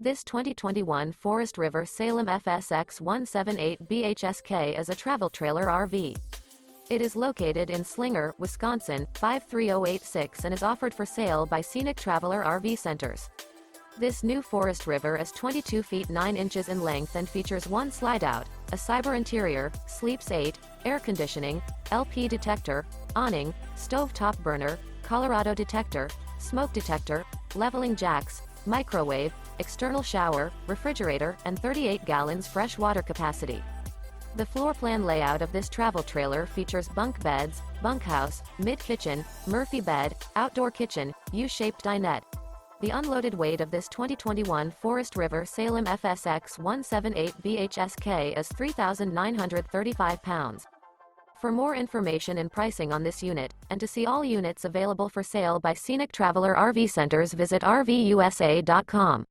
This 2021 Forest River Salem FSX 178 BHSK is a travel trailer RV. It is located in Slinger, Wisconsin, 53086 and is offered for sale by Scenic Traveler RV Centers. This new Forest River is 22 feet 9 inches in length and features one slide-out, a cyber interior, sleeps 8, air conditioning, LP detector, awning, stove-top burner, Colorado detector, smoke detector, leveling jacks, microwave, external shower, refrigerator, and 38 gallons fresh water capacity. The floor plan layout of this travel trailer features bunk beds, bunkhouse, mid-kitchen, Murphy bed, outdoor kitchen, U-shaped dinette. The unloaded weight of this 2021 Forest River Salem FSX 178 BHSK is 3,935 pounds. For more information and pricing on this unit, and to see all units available for sale by Scenic Traveler RV Centers, visit RVUSA.com.